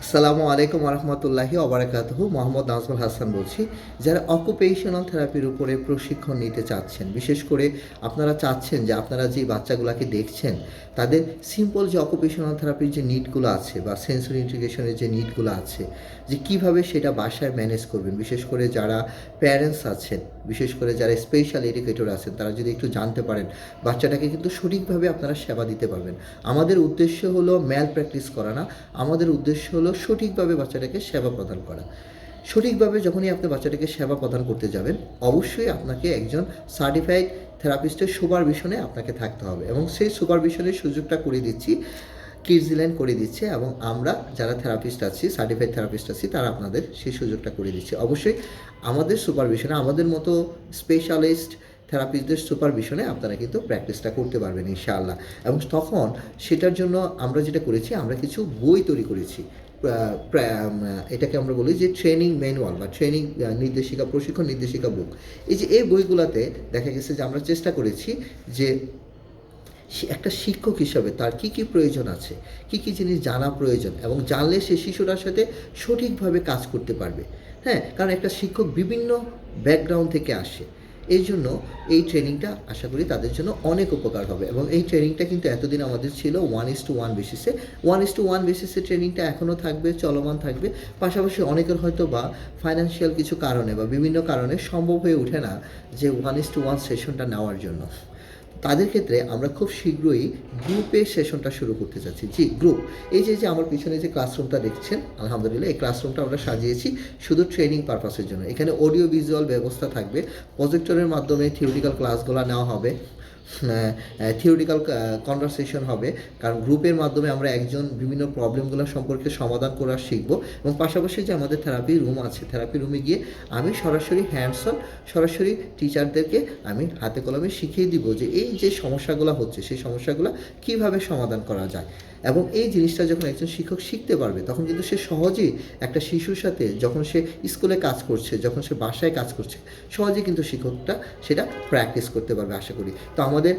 আসসালামু আলাইকুম রহমতুল্লাহি ওবারাকাতুহু। মোহাম্মদ নাজমুল হাসান বলছি। যারা অকুপেশনাল থেরাপির উপরে প্রশিক্ষণ নিতে চাচ্ছেন, বিশেষ করে আপনারা চাচ্ছেন যে আপনারা যে বাচ্চাগুলোকে দেখছেন তাদের সিম্পল যে অকুপেশনাল থেরাপির যে নিডগুলো আছে বা সেন্সরি ইন্টিগ্রেশনের যে নিডগুলো আছে, যে কিভাবে সেটা বাসায় ম্যানেজ করবেন, বিশেষ করে যারা প্যারেন্টস আছেন, বিশেষ করে যারা স্পেশাল এডুকেটর আছেন, তারা যদি একটু জানতে পারেন বাচ্চাটাকে কিন্তু সঠিকভাবে আপনারা সেবা দিতে পারবেন। আমাদের উদ্দেশ্য হলো ম্যাল প্র্যাকটিস করা না, আমাদের উদ্দেশ্য হলো সঠিকভাবে বাচ্চাটাকে সেবা প্রদান করা। সঠিকভাবে যখনই আপনি বাচ্চাটাকে সেবা প্রদান করতে যাবেন, অবশ্যই আপনাকে একজন সার্টিফাইড থেরাপিস্টের সুপারভিশনে আপনাকে থাকতে হবে, এবং সেই সুপারভিশনের সুযোগটা করে দিচ্ছি, কিডসল্যান্ড করে দিচ্ছে, এবং আমরা যারা থেরাপিস্ট আছি, সার্টিফাইড থেরাপিস্ট আছি, তারা আপনাদের সেই সুযোগটা করে দিচ্ছে। অবশ্যই আমাদের সুপারভিশনে, আমাদের মতো স্পেশালিস্ট থেরাপিস্টদের সুপারভিশনে আপনারা কিন্তু প্র্যাকটিসটা করতে পারবেন ইনশাআল্লাহ। এবং তখন সেটার জন্য আমরা যেটা করেছি, আমরা কিছু বই তৈরি করেছি। এটাকে আমরা বলি যে ট্রেনিং ম্যানুয়াল বা ট্রেনিং নির্দেশিকা, প্রশিক্ষণ নির্দেশিকা বুক। এই বইগুলোতে দেখা গেছে যে আমরা চেষ্টা করেছি যে একটা শিক্ষক হিসাবে তার কী কী প্রয়োজন আছে, কী কী জিনিস জানা প্রয়োজন, এবং জানলে সে শিশুটার সাথে সঠিকভাবে কাজ করতে পারবে। হ্যাঁ, কারণ একটা শিক্ষক বিভিন্ন ব্যাকগ্রাউন্ড থেকে আসে, এই জন্য এই ট্রেনিংটা আশা করি তাদের জন্য অনেক উপকার হবে। এবং এই ট্রেনিংটা কিন্তু এতদিন আমাদের ছিল 1:1 বেসিসে। 1:1 বেসিসে ট্রেনিংটা এখনও থাকবে, চলমান থাকবে। পাশাপাশি অনেকের হয়তো বা ফাইন্যান্সিয়াল কিছু কারণে বা বিভিন্ন কারণে সম্ভব হয়ে ওঠে না যে 1:1 সেশনটা নেওয়ার জন্য। তাদের ক্ষেত্রে আমরা খুব শীঘ্রই গ্রুপে সেশনটা শুরু করতে চাচ্ছি। জি, গ্রুপ। এই যে আমার পিছনে যে ক্লাসরুমটা দেখছেন, আলহামদুলিল্লাহ এই ক্লাসরুমটা আমরা সাজিয়েছি শুধু ট্রেনিং পারপাসের জন্য। এখানে অডিও ভিজুয়াল ব্যবস্থা থাকবে, প্রজেক্টরের মাধ্যমে থিওরিটিক্যাল ক্লাসগুলো নেওয়া হবে, থিওরিটিক্যাল কনভারসেশন হবে। কারণ গ্রুপের মাধ্যমে আমরা একজন বিভিন্ন প্রবলেমগুলো সম্পর্কে সমাধান করা শিখব। এবং পাশাপাশি যে আমাদের থেরাপি রুম আছে, থেরাপি রুমে গিয়ে আমি সরাসরি হ্যান্ডসন, সরাসরি টিচারদেরকে আমি হাতে কলমে শিখিয়ে দিব যে এই যে সমস্যাগুলো হচ্ছে, সেই সমস্যাগুলো কীভাবে সমাধান করা যায়। এবং এই জিনিসটা যখন একজন শিক্ষক শিখতে পারবে, তখন কিন্তু সে সহজেই একটা শিশুর সাথে, যখন সে স্কুলে কাজ করছে, যখন সে বাসায় কাজ করছে, সহজেই কিন্তু শিক্ষকটা সেটা প্র্যাকটিস করতে পারবে আশা করি। তো আমাদের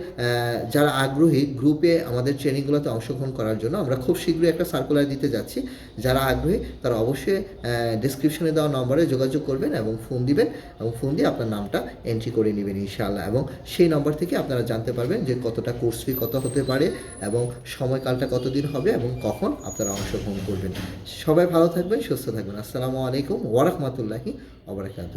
যারা আগ্রহী গ্রুপে আমাদের ট্রেনিংগুলোতে অংশগ্রহণ করার জন্য আমরা খুব শীঘ্রই একটা সার্কুলার দিতে যাচ্ছি। যারা আগ্রহী তারা অবশ্যই ডেসক্রিপশনে দেওয়া নম্বরে যোগাযোগ করবেন এবং ফোন দিবেন, এবং ফোন দিয়ে আপনার নামটা এন্ট্রি করে নেবেন ইনশাআল্লাহ। এবং সেই নম্বর থেকে আপনারা জানতে পারবেন যে কতটা কোর্স ফি কত হতে পারে, এবং সময়কালটা কতদিন হবে, এবং কখন আপনারা অংশগ্রহণ করবেন। সবাই ভালো থাকবেন, সুস্থ থাকবেন। আসসালামু আলাইকুম ওয়া রাহমাতুল্লাহি ওয়া বারাকাতুহু।